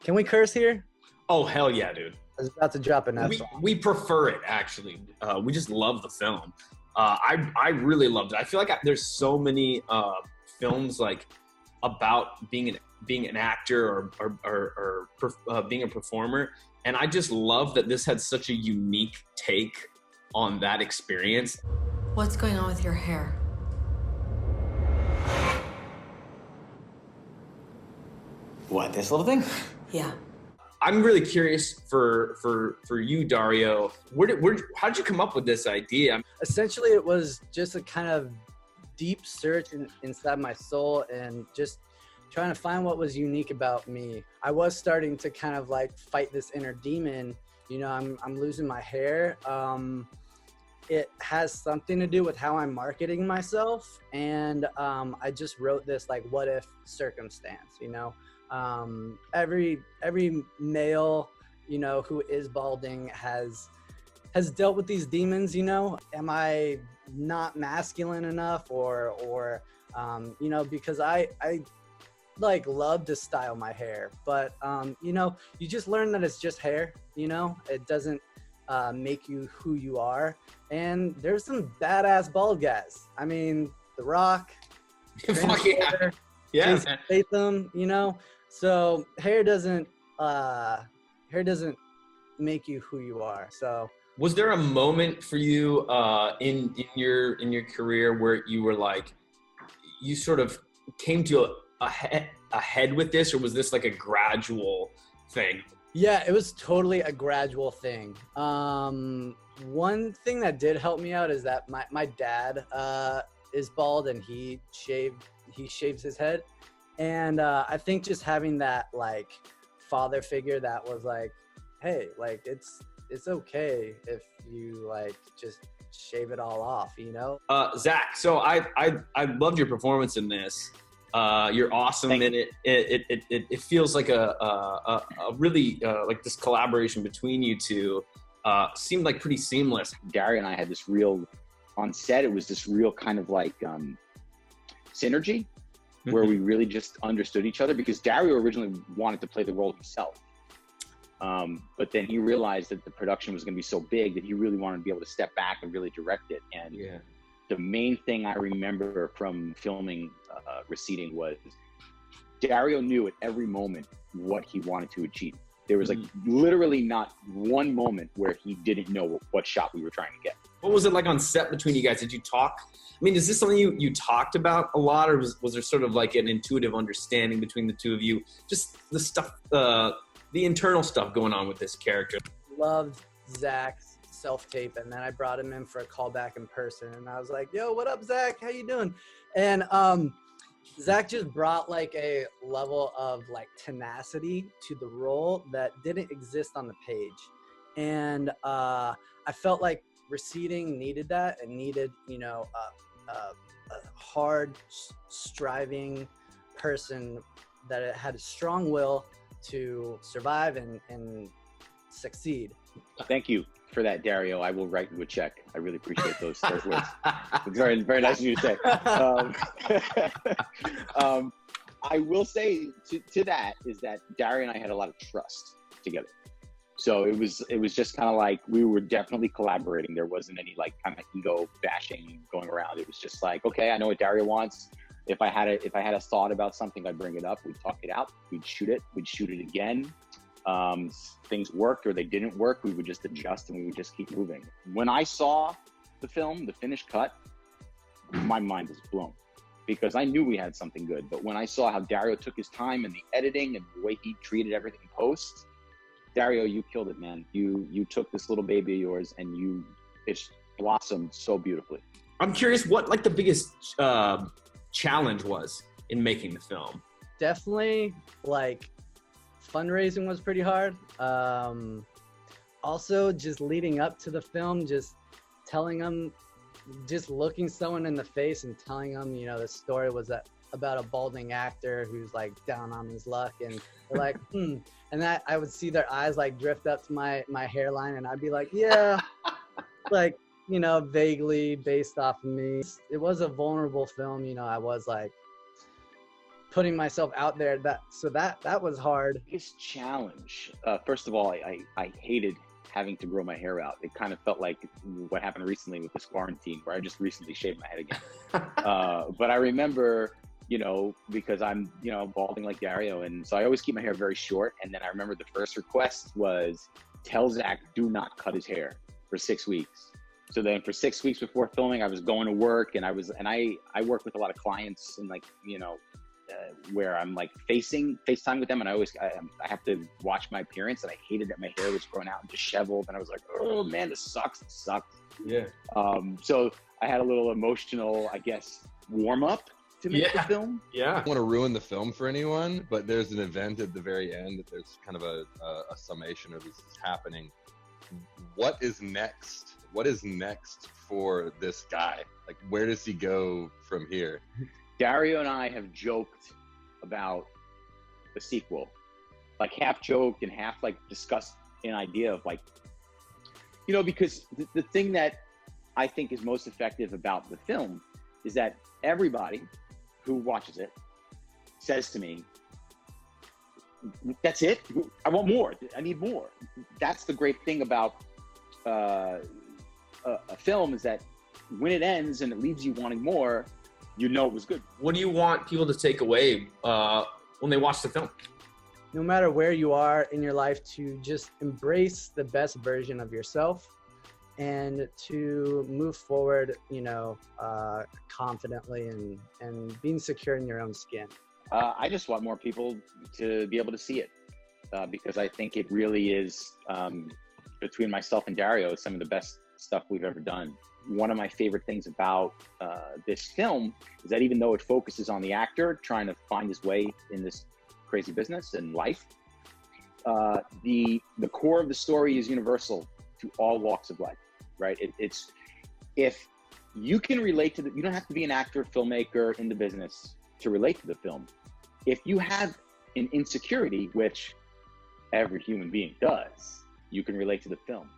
Can we curse here? Oh, hell yeah, dude. I was about to drop an F-bomb. We prefer it, actually. We just love the film. I really loved it. I feel like there's so many films like about being an actor or being a performer, and I just love that this had such a unique take on that experience. What's going on with your hair? What, this little thing? Yeah. I'm really curious for you, Dario. How did you come up with this idea? Essentially, it was just a kind of deep search inside my soul and just trying to find what was unique about me. I was starting to kind of like fight this inner demon. You know, I'm losing my hair. It has something to do with how I'm marketing myself. And I just wrote this like what if circumstance, you know? Every male, you know, who is balding has dealt with these demons, you know. Am I not masculine enough or you know, because I like love to style my hair, but you know, you just learn that it's just hair, you know. It doesn't make you who you are. And there's some badass bald guys. I mean, The Rock, Yeah, Statham, you know. So hair doesn't make you who you are. So was there a moment for you in your career where you were like, you sort of came to a head with this, or was this like a gradual thing? Yeah, it was totally a gradual thing. One thing that did help me out is that my dad is bald and he shaves his head. And I think just having that like father figure that was like, hey, like it's okay if you like just shave it all off, you know? Zach, so I loved your performance in this. You're awesome in it. It feels like a really like this collaboration between you two seemed like pretty seamless. Dario and I had this real, on set, it was this real kind of like synergy where we really just understood each other, because Dario originally wanted to play the role himself. But then he realized that the production was going to be so big that he really wanted to be able to step back and really direct it. And the main thing I remember from filming Receding was Dario knew at every moment what he wanted to achieve. There was like literally not one moment where he didn't know what shot we were trying to get. What was it like on set between you guys? Did you talk? I mean, is this something you talked about a lot, or was there sort of like an intuitive understanding between the two of you? Just the stuff, the internal stuff going on with this character. Loved Zach's self-tape, and then I brought him in for a callback in person, and I was like, yo, what up, Zach? How you doing? And Zach just brought like a level of like tenacity to the role that didn't exist on the page. And I felt like Receding needed that. It needed, you know, a hard striving person that had a strong will to survive and succeed. Thank you for that, Dario. I will write you a check. I really appreciate those words. It's very, very nice of you to say. I will say to that is that Dario and I had a lot of trust together. So it was just kind of like we were definitely collaborating. There wasn't any like kind of ego bashing going around. It was just like, okay, I know what Dario wants. If I had a thought about something, I'd bring it up. We'd talk it out. We'd shoot it again. Things worked or they didn't work, we would just adjust and we would just keep moving. When I saw the film, the finished cut, my mind was blown because I knew we had something good. But when I saw how Dario took his time and the editing and the way he treated everything post, Dario, you killed it, man. You took this little baby of yours and it's blossomed so beautifully. I'm curious what like the biggest challenge was in making the film. Definitely like fundraising was pretty hard. Also just leading up to the film, just telling them, just looking someone in the face and telling them, you know, the story was about a balding actor who's like down on his luck, and they're like, and that I would see their eyes like drift up to my hairline, and I'd be like, yeah, like, you know, vaguely based off of me. It was a vulnerable film, you know. I was like putting myself out there. That was hard. Biggest challenge. First of all, I hated having to grow my hair out. It kind of felt like what happened recently with this quarantine, where I just recently shaved my head again. But I remember, because I'm, balding like Dario, and so I always keep my hair very short. And then I remember the first request was, tell Zack, do not cut his hair for 6 weeks. So then for 6 weeks before filming, I was going to work, and I work with a lot of clients, and where I'm like FaceTime with them, and I have to watch my appearance, and I hated that my hair was growing out and disheveled, and I was like, oh man, this sucks. It sucks. Yeah. So I had a little emotional, I guess, warm up to make the film. Yeah. I don't want to ruin the film for anyone, but there's an event at the very end that there's kind of a summation of this is happening. What is next? What is next for this guy? Like, where does he go from here? Dario and I have joked about the sequel, like half joked and half like discussed an idea of because the thing that I think is most effective about the film is that everybody who watches it says to me, that's it? I want more. I need more. That's the great thing about a film, is that when it ends and it leaves you wanting more, it was good. What do you want people to take away when they watch the film? No matter where you are in your life, to just embrace the best version of yourself and to move forward, confidently and being secure in your own skin. I just want more people to be able to see it because I think it really is, between myself and Dario, some of the best stuff we've ever done. One of my favorite things about this film is that even though it focuses on the actor trying to find his way in this crazy business and life, the core of the story is universal to all walks of life, right? It's if you can relate to you don't have to be an actor, filmmaker in the business to relate to the film. If you have an insecurity, which every human being does, you can relate to the film.